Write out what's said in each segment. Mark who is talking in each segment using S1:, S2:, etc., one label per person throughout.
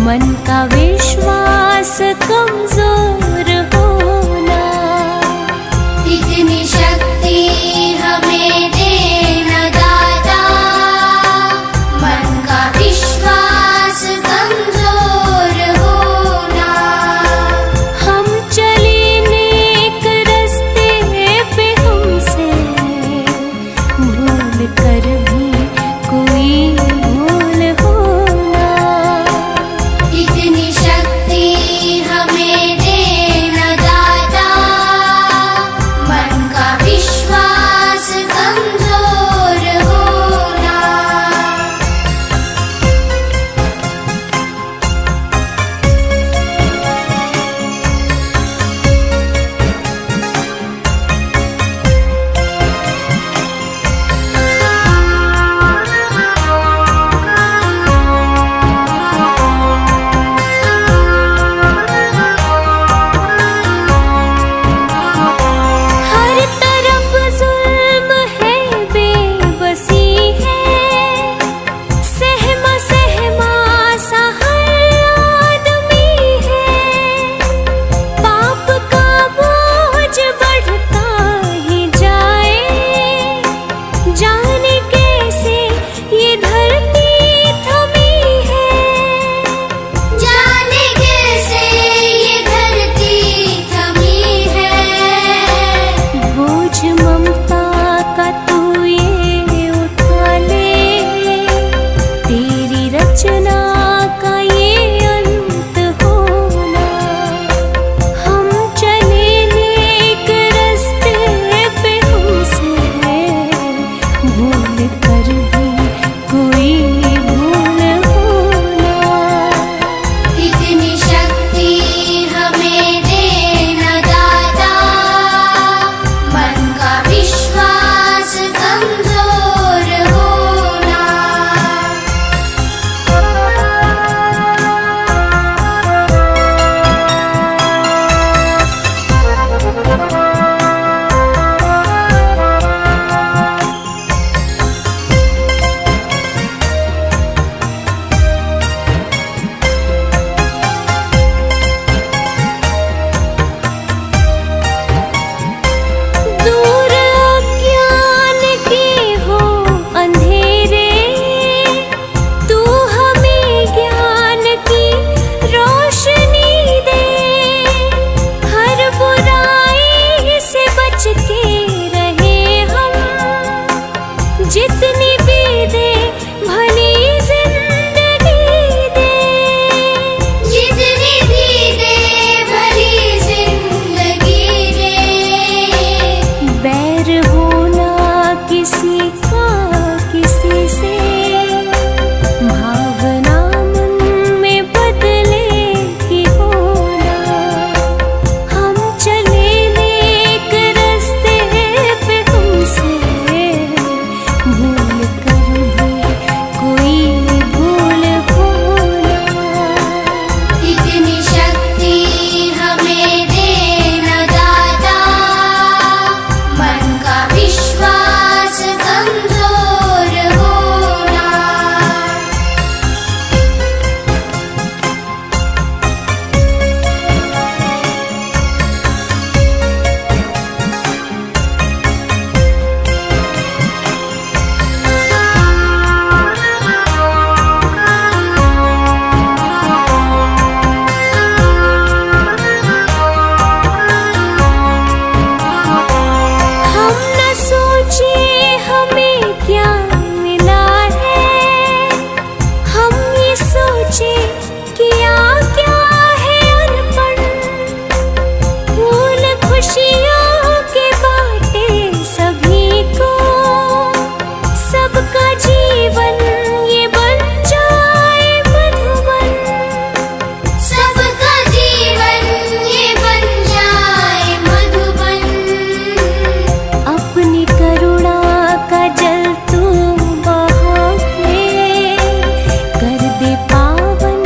S1: मन का विश्वास कमजोर होना।
S2: इतनी शक्ति हमें देना दाता, मन का विश्वास कमजोर होना।
S1: हम चले नेक रास्ते पे, हमसे भूल कर भी कोई भूल होना।
S2: इतनी शक्ति हमें देना दाता, मन का विश्वास कमजोर होना।
S1: हर तरफ जुल्म है, बेबसी है, सहमा सहमा सा हर आदमी है। पाप का बोझ बढ़ता ही जाए, जाने कैसे ये धरती थमी है।
S2: जाने कैसे ये धरती थमी है।
S1: बोझ ममता का तू ये उठा ले, तेरी रचना का ये अंत होना। हम चले नेक रास्ते पे, हमसे भूल कर भी कोई भूल होना।
S2: इतनी शक्ति हमें देना दाता, मन का विश्वास कमजोर होना।
S1: दूर अज्ञान के हो अंधेरे, तू हमें ज्ञान की रोशनी दे। हर बुराई से बच के रहे हम, जितनी भी दे भली जिंदगी दे।
S2: जितनी भी दे भली जिंदगी दे।
S1: बैर होना किसी का किसी से, भावना मन में बदले की होना। हम चले नेक रास्ते पे, हमसे भूल कर भी कोई भूल होना।
S2: इतनी शक्ति हमें देना दाता, मन का विश्वास कमजोर होना।
S1: हम न सोचे हमें क्या मिला है, हम ये सोचे किया क्या है अनपढ़। फूल खुशियों के बाटे सभी को, सबका जीवन ये बन जाए मधुबन।
S2: सबका जीवन ये बन जाए मधुबन।
S1: अपनी करुणा का जल तू बहा के, कर दे पावन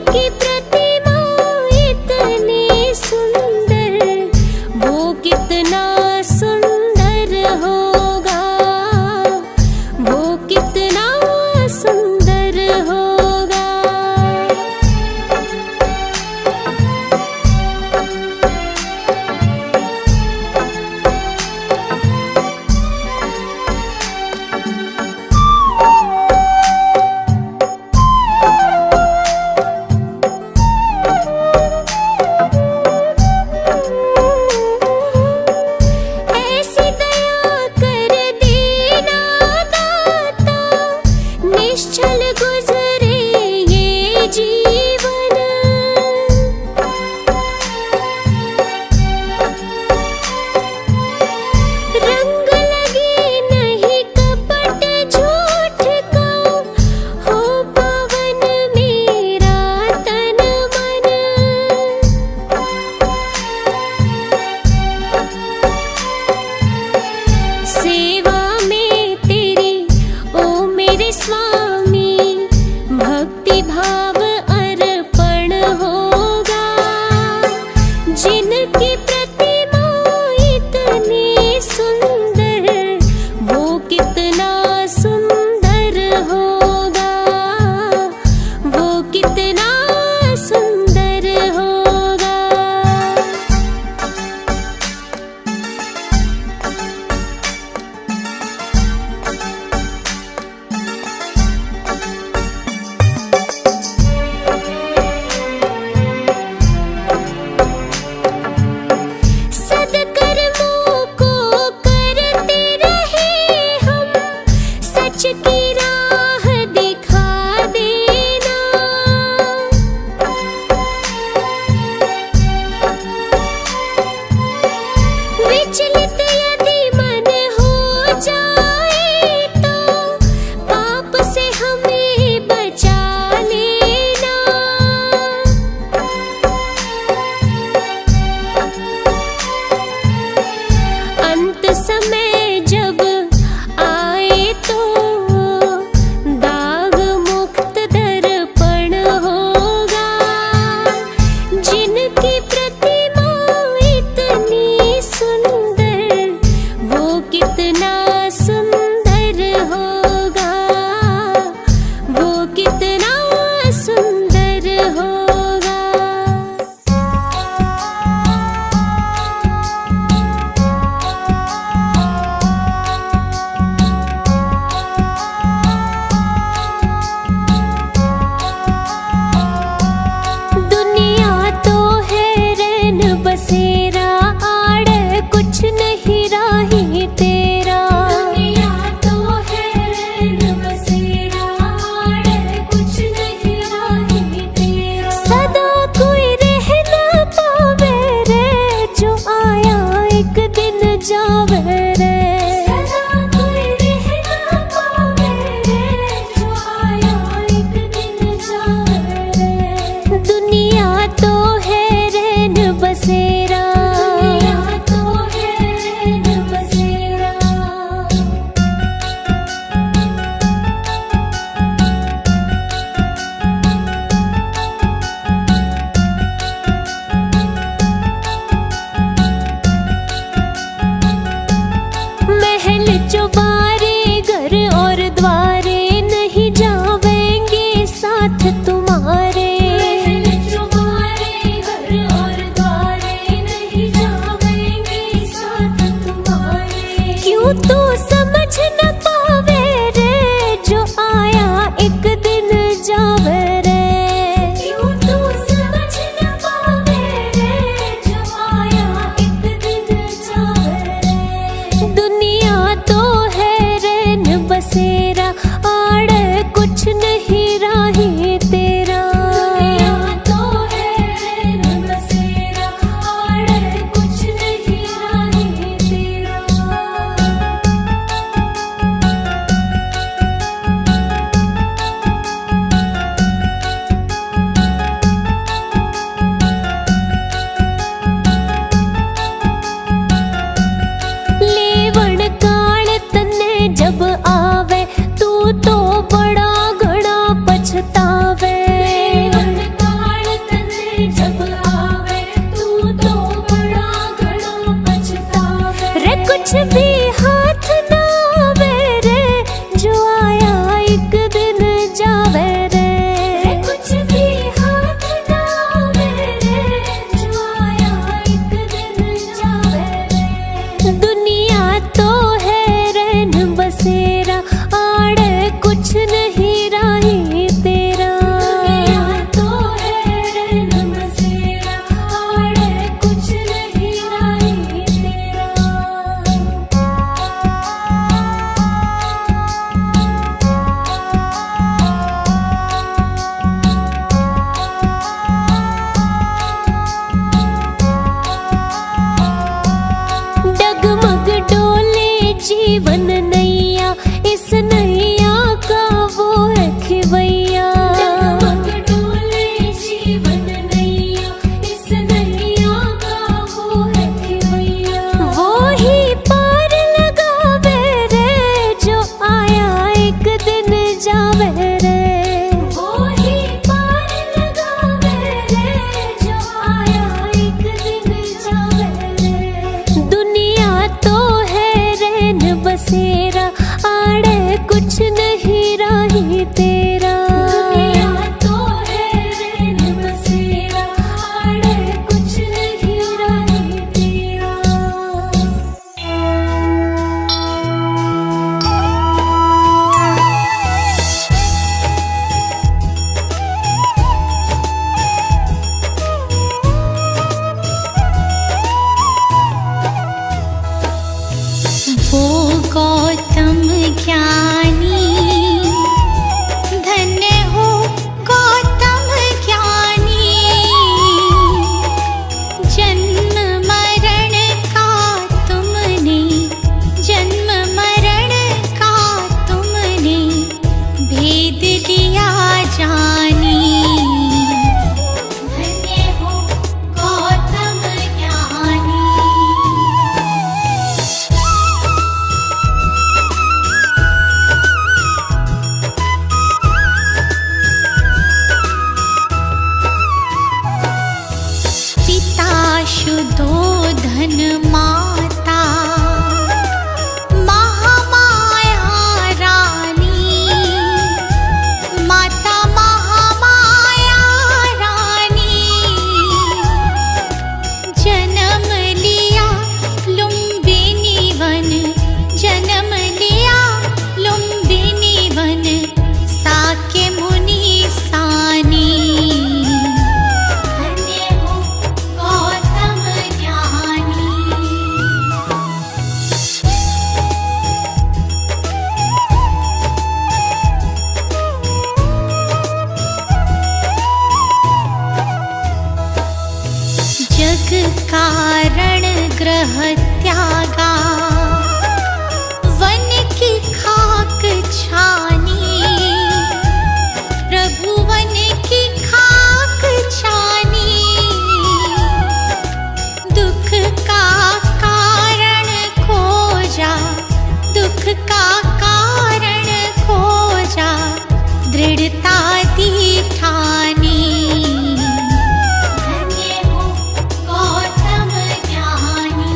S1: जिनकी प्रतिमा इतनी सुंदर, वो कितना सुंदर होगा, वो कितना सुंदर होगा। ऐसी दया कर देना दाता, निश्चल गुजरे ये जीवन। रंग लगे नहीं कपट झूठ का, हो पावन मेरा तन मन। सेवा में तेरी ओ मेरे स्वामी, भक्ति भाव अर्पण होगा। जिनकी प्रतिमा इतनी सुंदर, वो कितना सुंदर होगा, वो कितना सुंदर होगा। सद्कर्मों को करते रहे हम, सच की राह दिखा देना। विचलित यदि मन हो जाए तो, पाप से हमें बचा लेना। अंत समय जब आए तो, दाग मुक्त दर्पण होगा। जिनकी प्रतिमा इतनी सुंदर, वो कितना सुंदर होगा, वो कितना सुंदर होगा। दुनिया तो है रैन बसेरा, आड़ कुछ नहीं राही तेरा। दुनिया तो है रैन बसेरा, आड़ कुछ नहीं राही तेरा। सदा कोई रह ना पावे रे, जो आया एक दिन जावे रे। सदा कोई रह ना पावे रे, जो आया एक दिन जावे रे। दुनिया तो है रैन बसेरा, दुनिया तो है रैन बसेरा। महल चौबारे घर और द्वारे, नहीं जावेंगे साथ तुम्हारे। महल चौबारे घर और द्वारे, नहीं जावेंगे साथ तुम्हारे। क्यों तू समझ न पावे रे, जो आया एक दिन जावे रे। क्यों तू समझ न पावे रे, जो आया एक दिन जावे रे। दुनिया तो है रैन बसेरा, आड़ कुछ नहीं राही तेरा। जीवन नैया, इस नैया का वो है खिवैया। डगमग डोले जीवन नैया, इस नैया का वो है खिवैया। वो ही पार लगावे रे, जो आया एक दिन जावे रे। वो ही पार लगावे रे, जो आया एक दिन जावे रे। दुनिया तो है रैन बसेरा, आड़े कुछ नहीं राही तेरा। दुनिया तो है रैन बसेरा, आड़े कुछ नहीं राही तेरा।
S2: वो गौतम ज्ञानी, धन्य हो गौतम ज्ञानी। जन्म मरण का तुमने, जन्म मरण का तुमने भेद लिया जानी। धन्य हो गौतम ज्ञानी। पिता शुद्धोधन माता, महामाया रानी। माता महामाया रानी, जन्म लिया लुम्बिनी वन, जन्म लिया लुम्बिनी वन। साक्य मुनि सानी। धन्य हो गौतम ज्ञानी। जग कारण ग्रह त्यागा, वन की खाक छानी। प्रभु वन की खाक छानी। दुख का कारण खोजा, दुख का कारण खोजा। दृढ़ता दी ठानी। धन्य हो गौतम ज्ञानी।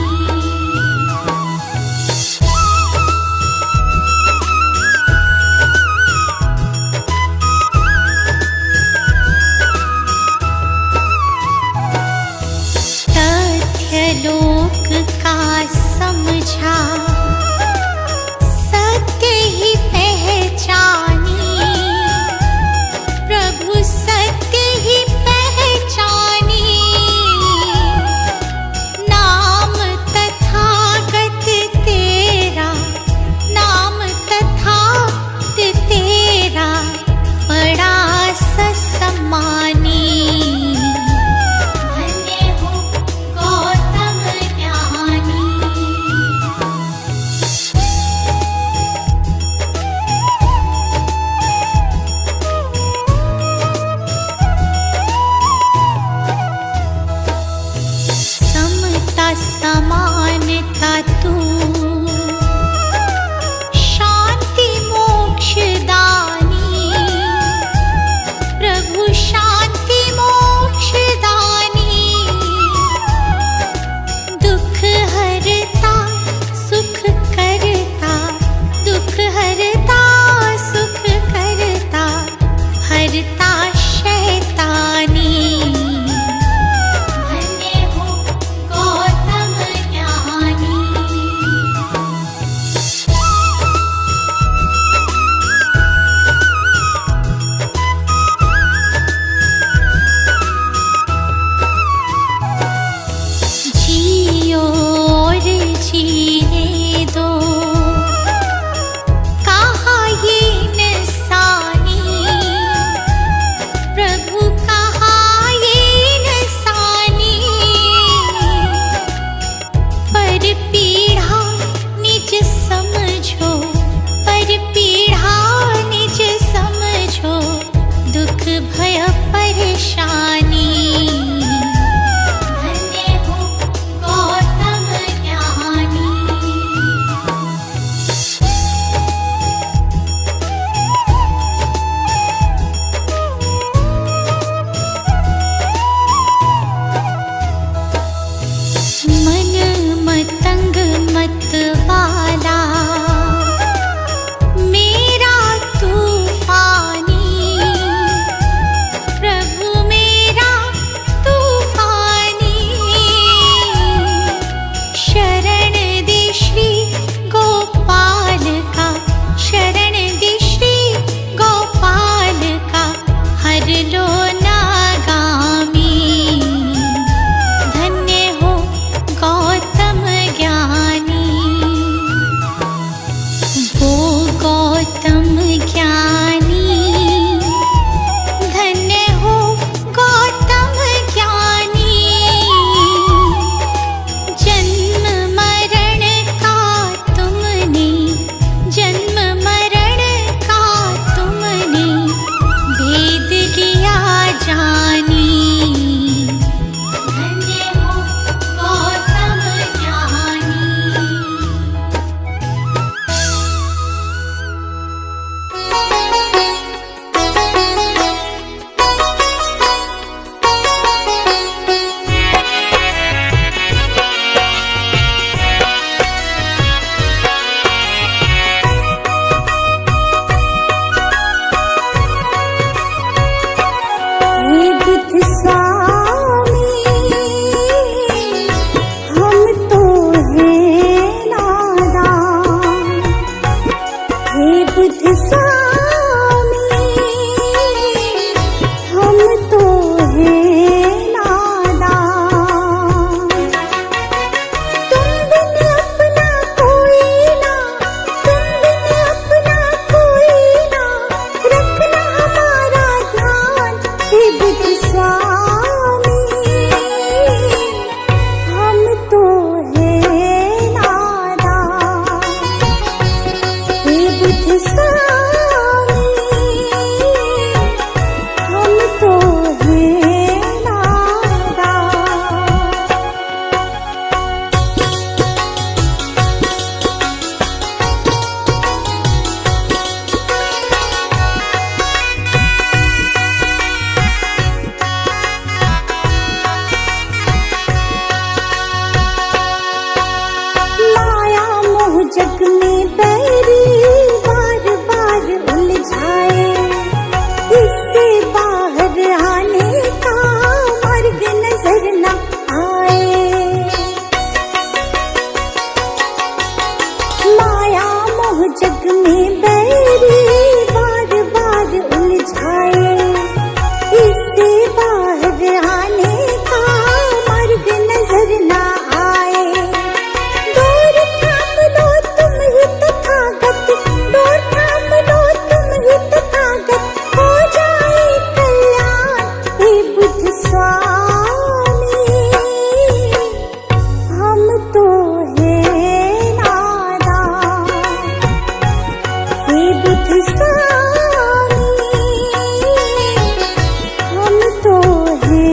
S2: स्वामी हम तो है नादान। हे बुद्ध स्वामी हम तो है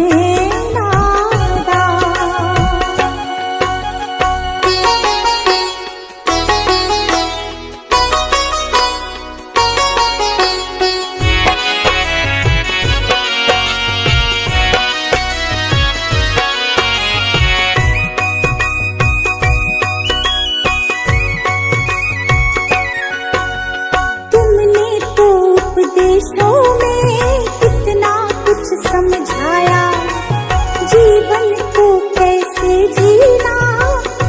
S2: उपदेशों में कितना कुछ समझाया, जीवन को कैसे जीना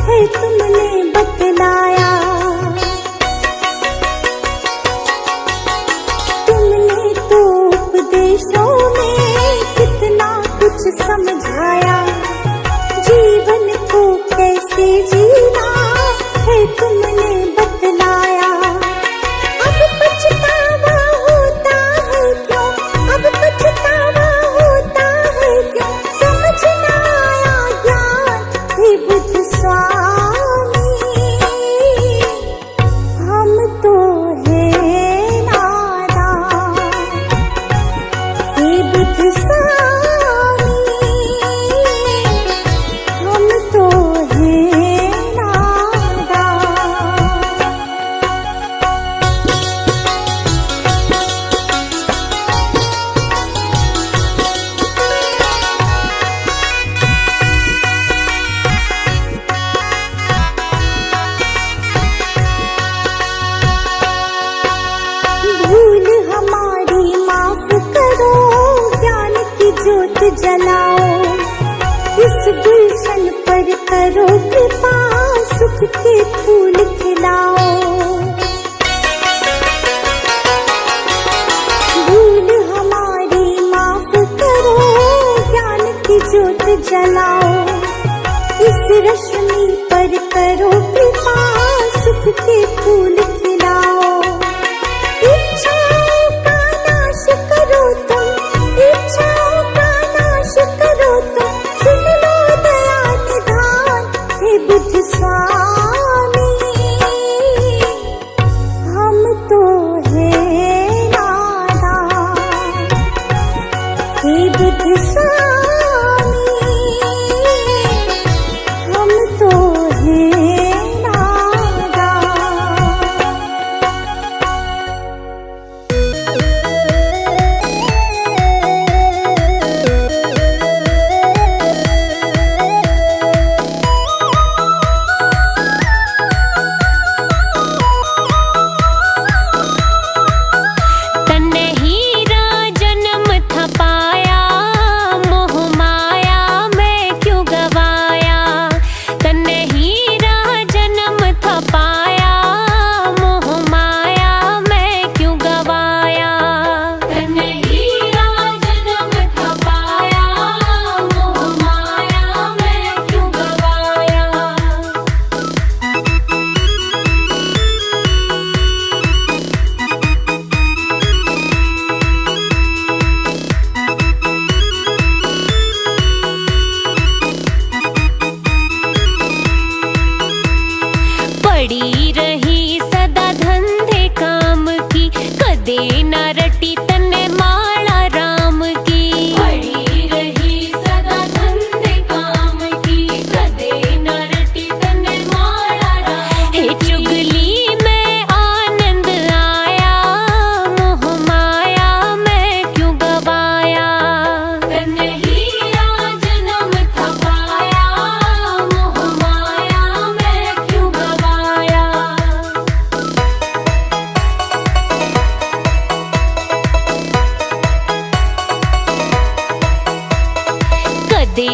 S2: है तुमने बतलाया। तुमने तो उपदेशों में कितना कुछ समझाया, जीवन को कैसे जीना है तुमने बतलाया। अब पछतावा होता है क्यों, अब पछतावा होता है क्यों, समझ ना आया ज्ञान। हे बुद्ध स्वामी हम तो है नादान। हे बुद्ध स्वामी हम तो है नादान। भूल हमारी माफ करो, ज्ञान की ज्योत जलाओ, इस गुलशन पर करो कृपा, सुख के फूल खिलाओ। भूल हमारी माफ करो, ज्ञान की ज्योत जलाओ, इस रश्मि पर करो कृपा, सुख के फूल खिलाओ। इच्छाओं का नाश करो तुम, इच्छाओं का नाश करो तुम, सुन लो दया निधान। हे बुद्ध स्वामी हम तो है नादान। हे बुद्ध स्वामी हम तो है नादान।
S1: तन्ने हीरा जन्म था पाया, मोह माया में क्यों गवाया। तन्ने हीरा जन्म था पाया, मोह माया में क्यों गवाया। तन्ने हीरा जन्म था पाया, मोह माया में क्यों गवाया। पड़ी रही सदा धंधे काम की, कदे न रटी तन्ने माला राम की। पड़ी रही सदा धंधे काम की, कदे न रटी तन्ने माला राम की। हे चुगली में आनंद आया, मोह माया में क्यों गवाया। तन्ने हीरा जन्म था पाया, मोह माया में क्यों गवाया। कदे